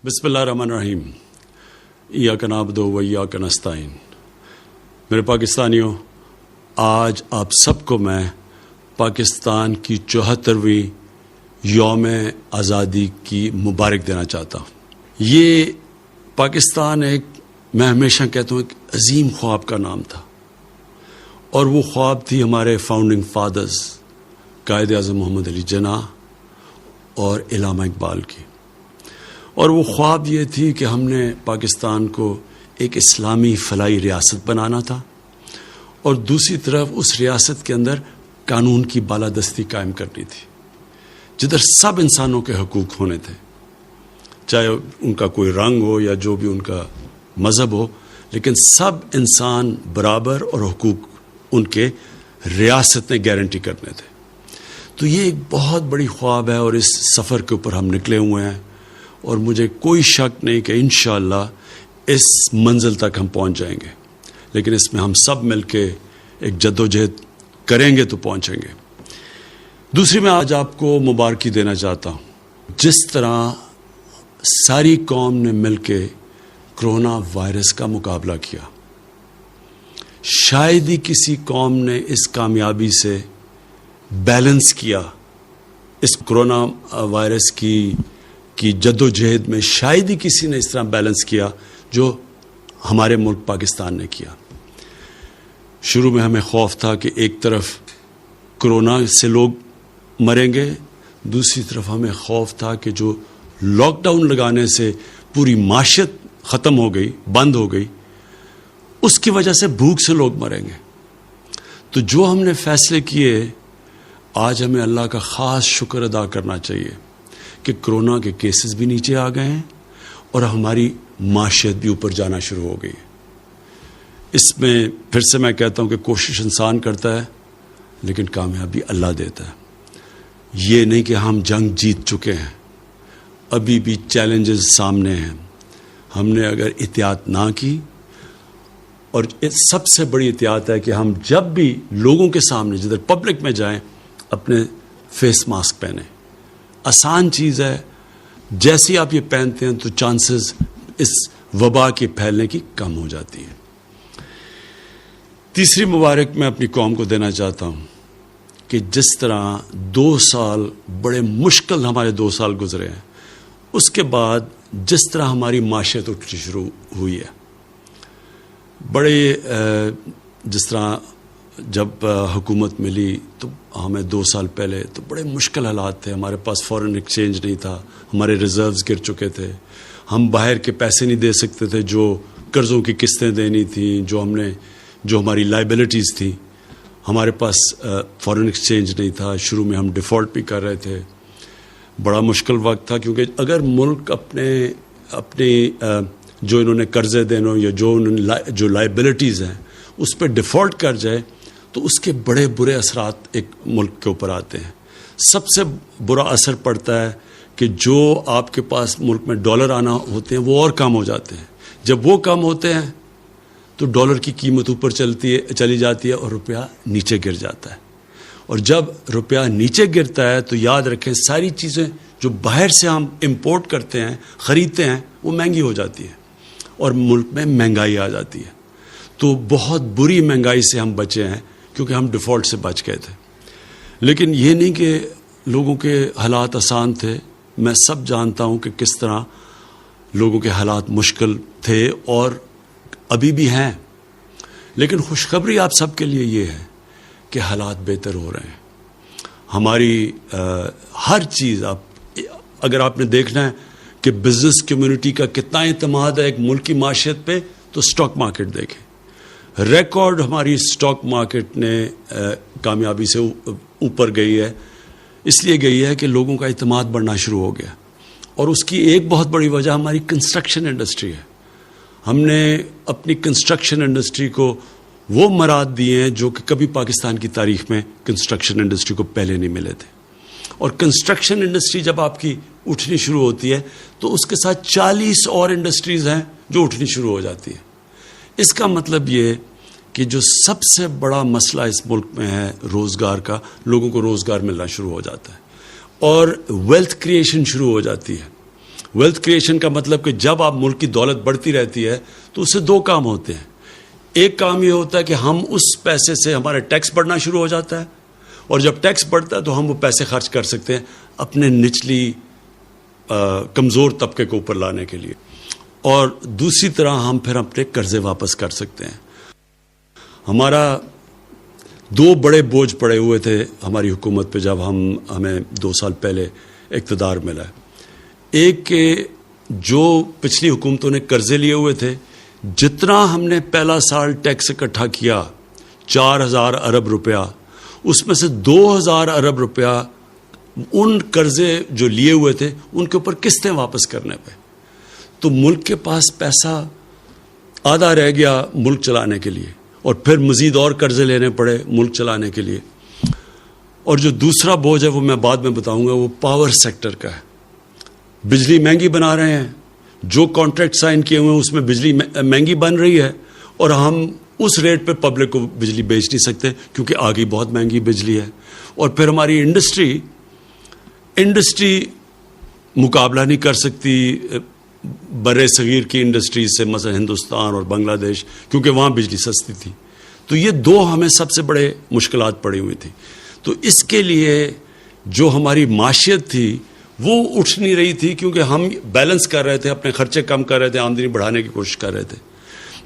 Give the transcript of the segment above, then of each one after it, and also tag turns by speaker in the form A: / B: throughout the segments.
A: بسم اللہ الرحمن الرحیم ایاک نعبد و ایاک نستعین۔ میرے پاکستانیوں، آج آپ سب کو میں پاکستان کی 74ویں یوم آزادی کی مبارک دینا چاہتا ہوں۔ یہ پاکستان میں ہمیشہ کہتا ہوں ایک عظیم خواب کا نام تھا، اور وہ خواب تھی ہمارے فاؤنڈنگ فادرز قائد اعظم محمد علی جناح اور علامہ اقبال کی۔ اور وہ خواب یہ تھی کہ ہم نے پاکستان کو ایک اسلامی فلاحی ریاست بنانا تھا، اور دوسری طرف اس ریاست کے اندر قانون کی بالادستی قائم کرنی تھی، جدھر سب انسانوں کے حقوق ہونے تھے، چاہے ان کا کوئی رنگ ہو یا جو بھی ان کا مذہب ہو، لیکن سب انسان برابر اور حقوق ان کے ریاست نے گارنٹی کرنے تھے۔ تو یہ ایک بہت بڑی خواب ہے، اور اس سفر کے اوپر ہم نکلے ہوئے ہیں، اور مجھے کوئی شک نہیں کہ انشاءاللہ اس منزل تک ہم پہنچ جائیں گے، لیکن اس میں ہم سب مل کے ایک جدوجہد کریں گے تو پہنچیں گے۔ دوسری میں آج آپ کو مبارکی دینا چاہتا ہوں، جس طرح ساری قوم نے مل کے کرونا وائرس کا مقابلہ کیا، شاید ہی کسی قوم نے اس کامیابی سے بیلنس کیا، اس کرونا وائرس کی جدوجہد میں شاید ہی کسی نے اس طرح بیلنس کیا جو ہمارے ملک پاکستان نے کیا۔ شروع میں ہمیں خوف تھا کہ ایک طرف کرونا سے لوگ مریں گے، دوسری طرف ہمیں خوف تھا کہ جو لاک ڈاؤن لگانے سے پوری معیشت ختم ہو گئی، بند ہو گئی، اس کی وجہ سے بھوک سے لوگ مریں گے۔ تو جو ہم نے فیصلے کیے، آج ہمیں اللہ کا خاص شکر ادا کرنا چاہیے کہ کرونا کے کیسز بھی نیچے آ گئے ہیں، اور ہماری معیشت بھی اوپر جانا شروع ہو گئی ہے۔ اس میں پھر سے میں کہتا ہوں کہ کوشش انسان کرتا ہے، لیکن کامیابی اللہ دیتا ہے۔ یہ نہیں کہ ہم جنگ جیت چکے ہیں، ابھی بھی چیلنجز سامنے ہیں۔ ہم نے اگر احتیاط نہ کی، اور سب سے بڑی احتیاط ہے کہ ہم جب بھی لوگوں کے سامنے جدھر پبلک میں جائیں اپنے فیس ماسک پہنیں۔ آسان چیز ہے، جیسے آپ یہ پہنتے ہیں تو چانسز اس وبا کے پھیلنے کی کم ہو جاتی ہے۔ تیسری مبارک میں اپنی قوم کو دینا چاہتا ہوں کہ جس طرح 2 سال بڑے مشکل ہمارے 2 سال گزرے ہیں، اس کے بعد جس طرح ہماری معیشت اٹھنی شروع ہوئی ہے، بڑے جس طرح جب حکومت ملی تو ہمیں 2 سال پہلے تو بڑے مشکل حالات تھے، ہمارے پاس فورن ایکسچینج نہیں تھا، ہمارے ریزروز گر چکے تھے، ہم باہر کے پیسے نہیں دے سکتے تھے، جو قرضوں کی قسطیں دینی تھیں، جو ہماری لائبلٹیز تھیں، ہمارے پاس فورن ایکسچینج نہیں تھا۔ شروع میں ہم ڈیفالٹ بھی کر رہے تھے، بڑا مشکل وقت تھا، کیونکہ اگر ملک اپنے جو انہوں نے قرضے دینے یا جو لائبلٹیز ہیں اس پہ ڈیفالٹ کر جائے تو اس کے بڑے برے اثرات ایک ملک کے اوپر آتے ہیں۔ سب سے برا اثر پڑتا ہے کہ جو آپ کے پاس ملک میں ڈالر آنا ہوتے ہیں وہ اور کم ہو جاتے ہیں۔ جب وہ کم ہوتے ہیں تو ڈالر کی قیمت اوپر چلی جاتی ہے اور روپیہ نیچے گر جاتا ہے، اور جب روپیہ نیچے گرتا ہے تو یاد رکھیں ساری چیزیں جو باہر سے ہم امپورٹ کرتے ہیں، خریدتے ہیں، وہ مہنگی ہو جاتی ہیں، اور ملک میں مہنگائی آ جاتی ہے۔ تو بہت بری مہنگائی سے ہم بچے ہیں، کیونکہ ہم ڈیفالٹ سے بچ گئے تھے۔ لیکن یہ نہیں کہ لوگوں کے حالات آسان تھے، میں سب جانتا ہوں کہ کس طرح لوگوں کے حالات مشکل تھے اور ابھی بھی ہیں، لیکن خوشخبری آپ سب کے لیے یہ ہے کہ حالات بہتر ہو رہے ہیں۔ ہماری ہر چیز، اگر آپ نے دیکھنا ہے کہ بزنس کمیونٹی کا کتنا اعتماد ہے ایک ملک کی معیشت پہ، تو سٹاک مارکیٹ دیکھیں، ریکارڈ ہماری سٹاک مارکیٹ نے کامیابی سے اوپر گئی ہے۔ اس لیے گئی ہے کہ لوگوں کا اعتماد بڑھنا شروع ہو گیا، اور اس کی ایک بہت بڑی وجہ ہماری کنسٹرکشن انڈسٹری ہے۔ ہم نے اپنی کنسٹرکشن انڈسٹری کو وہ مراد دیے ہیں جو کہ کبھی پاکستان کی تاریخ میں کنسٹرکشن انڈسٹری کو پہلے نہیں ملے تھے۔ اور کنسٹرکشن انڈسٹری جب آپ کی اٹھنی شروع ہوتی ہے تو اس کے ساتھ 40 اور انڈسٹریز ہیں جو اٹھنی شروع ہو جاتی ہیں۔ اس کا مطلب یہ کہ جو سب سے بڑا مسئلہ اس ملک میں ہے روزگار کا، لوگوں کو روزگار ملنا شروع ہو جاتا ہے، اور ویلتھ کریشن شروع ہو جاتی ہے۔ ویلتھ کریشن کا مطلب کہ جب آپ ملک کی دولت بڑھتی رہتی ہے تو اس سے دو کام ہوتے ہیں. ایک کام یہ ہوتا ہے کہ ہم اس پیسے سے ہمارا ٹیکس بڑھنا شروع ہو جاتا ہے, اور جب ٹیکس بڑھتا ہے تو ہم وہ پیسے خرچ کر سکتے ہیں اپنے نچلی کمزور طبقے کو اوپر لانے کے لیے, اور دوسری طرح ہم پھر اپنے قرضے واپس کر سکتے ہیں. ہمارا دو بڑے بوجھ پڑے ہوئے تھے ہماری حکومت پہ جب ہمیں 2 سال پہلے اقتدار ملا. ایک کہ جو پچھلی حکومتوں نے قرضے لیے ہوئے تھے, جتنا ہم نے پہلا سال ٹیکس اکٹھا کیا 4,000 ارب روپیہ, اس میں سے 2,000 ارب روپیہ ان قرضے جو لیے ہوئے تھے ان کے اوپر قسطیں واپس کرنے پہ. تو ملک کے پاس پیسہ آدھا رہ گیا ملک چلانے کے لیے, اور پھر مزید اور قرضے لینے پڑے ملک چلانے کے لیے. اور جو دوسرا بوجھ ہے وہ میں بعد میں بتاؤں گا, وہ پاور سیکٹر کا ہے. بجلی مہنگی بنا رہے ہیں, جو کانٹریکٹ سائن کیے ہوئے ہیں اس میں بجلی مہنگی بن رہی ہے, اور ہم اس ریٹ پہ پبلک کو بجلی بیچ نہیں سکتے کیونکہ آگے بہت مہنگی بجلی ہے. اور پھر ہماری انڈسٹری مقابلہ نہیں کر سکتی بر صغیر کی انڈسٹریز سے, مثلا ہندوستان اور بنگلہ دیش, کیونکہ وہاں بجلی سستی تھی. تو یہ دو ہمیں سب سے بڑے مشکلات پڑی ہوئی تھی. تو اس کے لیے جو ہماری معیشت تھی وہ اٹھ نہیں رہی تھی, کیونکہ ہم بیلنس کر رہے تھے, اپنے خرچے کم کر رہے تھے, آمدنی بڑھانے کی کوشش کر رہے تھے.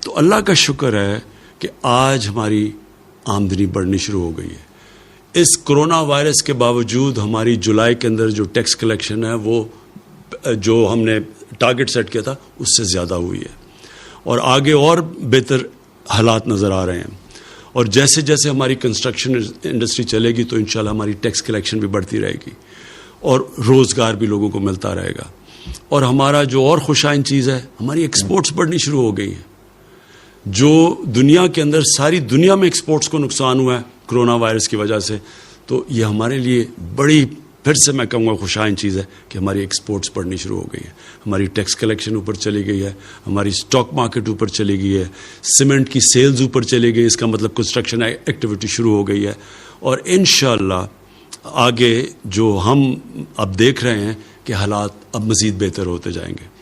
A: تو اللہ کا شکر ہے کہ آج ہماری آمدنی بڑھنی شروع ہو گئی ہے. اس کرونا وائرس کے باوجود ہماری جولائی کے اندر جو ٹیکس کلیکشن ہے وہ جو ہم نے ٹارگٹ سیٹ کیا تھا اس سے زیادہ ہوئی ہے, اور آگے اور بہتر حالات نظر آ رہے ہیں. اور جیسے جیسے ہماری کنسٹرکشن انڈسٹری چلے گی تو انشاءاللہ ہماری ٹیکس کلیکشن بھی بڑھتی رہے گی, اور روزگار بھی لوگوں کو ملتا رہے گا. اور ہمارا جو اور خوشائن چیز ہے, ہماری ایکسپورٹس بڑھنی شروع ہو گئی ہیں. جو دنیا کے اندر ساری دنیا میں ایکسپورٹس کو نقصان ہوا ہے کرونا وائرس کی وجہ سے, تو یہ ہمارے لیے بڑی, پھر سے میں کہوں گا, خوشائن چیز ہے کہ ہماری ایکسپورٹس بڑھنی شروع ہو گئی ہے. ہماری ٹیکس کلیکشن اوپر چلی گئی ہے, ہماری اسٹاک مارکیٹ اوپر چلی گئی ہے, سیمنٹ کی سیلز اوپر چلی گئی, اس کا مطلب کنسٹرکشن ایکٹیویٹی شروع ہو گئی ہے. اور انشاءاللہ آگے جو ہم اب دیکھ رہے ہیں کہ حالات اب مزید بہتر ہوتے جائیں گے.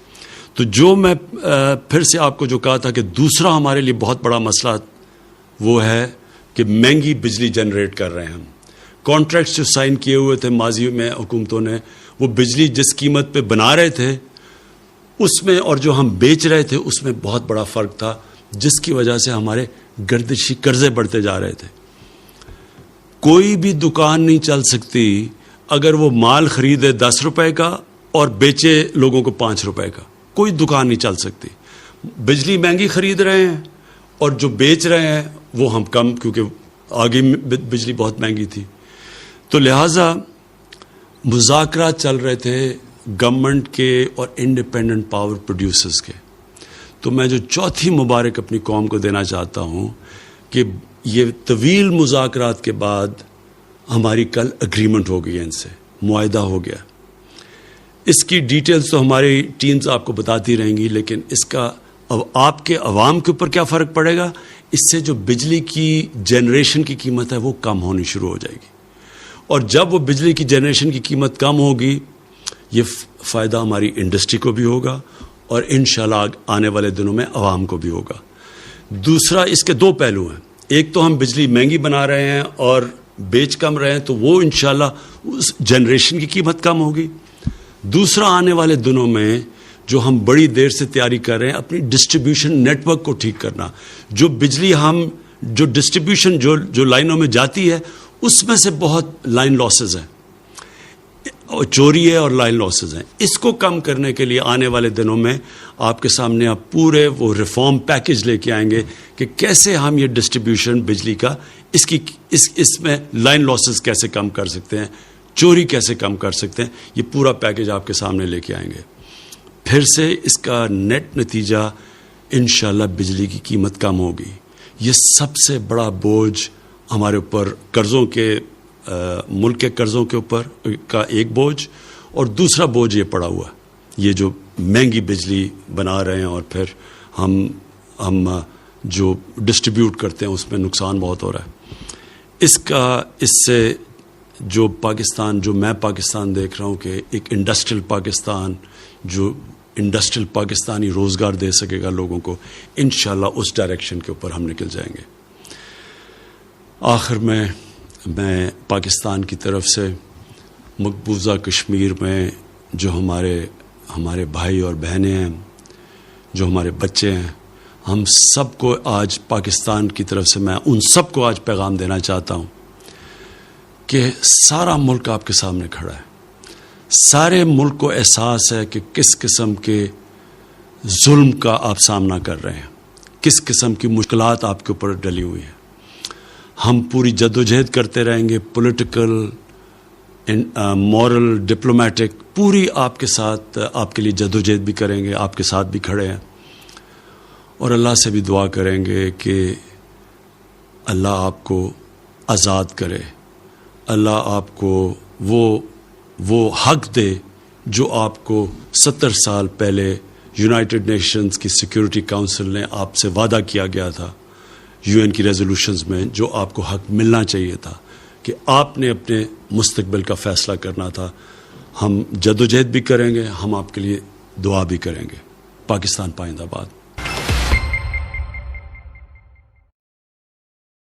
A: تو جو میں پھر سے آپ کو جو کہا تھا کہ دوسرا ہمارے لیے بہت بڑا مسئلہ وہ ہے کہ مہنگی بجلی جنریٹ کر رہے ہیں ہم. کانٹریکٹس جو سائن کیے ہوئے تھے ماضی میں حکومتوں نے, وہ بجلی جس قیمت پہ بنا رہے تھے اس میں اور جو ہم بیچ رہے تھے اس میں بہت بڑا فرق تھا, جس کی وجہ سے ہمارے گردشی قرضے بڑھتے جا رہے تھے. کوئی بھی دکان نہیں چل سکتی اگر وہ مال خریدے 10 روپے کا اور بیچے لوگوں کو 5 روپے کا. کوئی دکان نہیں چل سکتی. بجلی مہنگی خرید رہے ہیں اور جو بیچ رہے ہیں وہ ہم کم, کیونکہ آگے بجلی بہت مہنگی تھی. تو لہٰذا مذاکرات چل رہے تھے گورنمنٹ کے اور انڈیپینڈنٹ پاور پروڈیوسرز کے. تو میں جو چوتھی مبارک اپنی قوم کو دینا چاہتا ہوں کہ یہ طویل مذاکرات کے بعد ہماری کل اگریمنٹ ہو گئی ہے, ان سے معاہدہ ہو گیا. اس کی ڈیٹیلز تو ہماری ٹیمز آپ کو بتاتی رہیں گی, لیکن اس کا اب آپ کے عوام کے اوپر کیا فرق پڑے گا, اس سے جو بجلی کی جنریشن کی قیمت ہے وہ کم ہونی شروع ہو جائے گی. اور جب وہ بجلی کی جنریشن کی قیمت کم ہوگی, یہ فائدہ ہماری انڈسٹری کو بھی ہوگا اور انشاءاللہ آنے والے دنوں میں عوام کو بھی ہوگا. دوسرا, اس کے دو پہلو ہیں. ایک تو ہم بجلی مہنگی بنا رہے ہیں اور بیچ کم رہے ہیں, تو وہ انشاءاللہ اس جنریشن کی قیمت کم ہوگی. دوسرا, آنے والے دنوں میں جو ہم بڑی دیر سے تیاری کر رہے ہیں اپنی ڈسٹریبیوشن نیٹ ورک کو ٹھیک کرنا. جو بجلی ہم جو ڈسٹریبیوشن جو لائنوں میں جاتی ہے اس میں سے بہت لائن لاسز ہیں, چوری ہے اور لائن لاسز ہیں. اس کو کم کرنے کے لیے آنے والے دنوں میں آپ کے سامنے آپ پورے وہ ریفارم پیکج لے کے آئیں گے کہ کیسے ہم یہ ڈسٹریبیوشن بجلی کا اس میں لائن لاسز کیسے کم کر سکتے ہیں, چوری کیسے کم کر سکتے ہیں. یہ پورا پیکج آپ کے سامنے لے کے آئیں گے. پھر سے اس کا نیٹ نتیجہ انشاءاللہ بجلی کی قیمت کم ہوگی. یہ سب سے بڑا بوجھ ہمارے اوپر قرضوں کے ملک کے قرضوں کے اوپر کا ایک بوجھ, اور دوسرا بوجھ یہ پڑا ہوا یہ جو مہنگی بجلی بنا رہے ہیں اور پھر ہم جو ڈسٹریبیوٹ کرتے ہیں اس میں نقصان بہت ہو رہا ہے. اس سے جو پاکستان جو میں پاکستان دیکھ رہا ہوں کہ ایک انڈسٹریل پاکستان جو انڈسٹریل پاکستانی روزگار دے سکے گا لوگوں کو، انشاءاللہ اس ڈائریکشن کے اوپر ہم نکل جائیں گے۔ آخر میں پاکستان کی طرف سے مقبوضہ کشمیر میں جو ہمارے بھائی اور بہنیں ہیں، جو ہمارے بچے ہیں، ہم سب کو آج پاکستان کی طرف سے میں ان سب کو آج پیغام دینا چاہتا ہوں کہ سارا ملک آپ کے سامنے کھڑا ہے، سارے ملک کو احساس ہے کہ کس قسم کے ظلم کا آپ سامنا کر رہے ہیں، کس قسم کی مشکلات آپ کے اوپر ڈلی ہوئی ہیں۔ ہم پوری جدوجہد کرتے رہیں گے، پولیٹیکل، مورل، ڈپلومیٹک، پوری آپ کے ساتھ آپ کے لیے جدوجہد بھی کریں گے، آپ کے ساتھ بھی کھڑے ہیں، اور اللہ سے بھی دعا کریں گے کہ اللہ آپ کو آزاد کرے، اللہ آپ کو وہ حق دے جو آپ کو 70 سال پہلے یونائٹڈ نیشنز کی سیکیورٹی کونسل نے آپ سے وعدہ کیا گیا تھا، UN کی ریزولوشنز میں جو آپ کو حق ملنا چاہیے تھا کہ آپ نے اپنے مستقبل کا فیصلہ کرنا تھا۔ ہم جدوجہد بھی کریں گے، ہم آپ کے لیے دعا بھی کریں گے۔ پاکستان پائندہ باد۔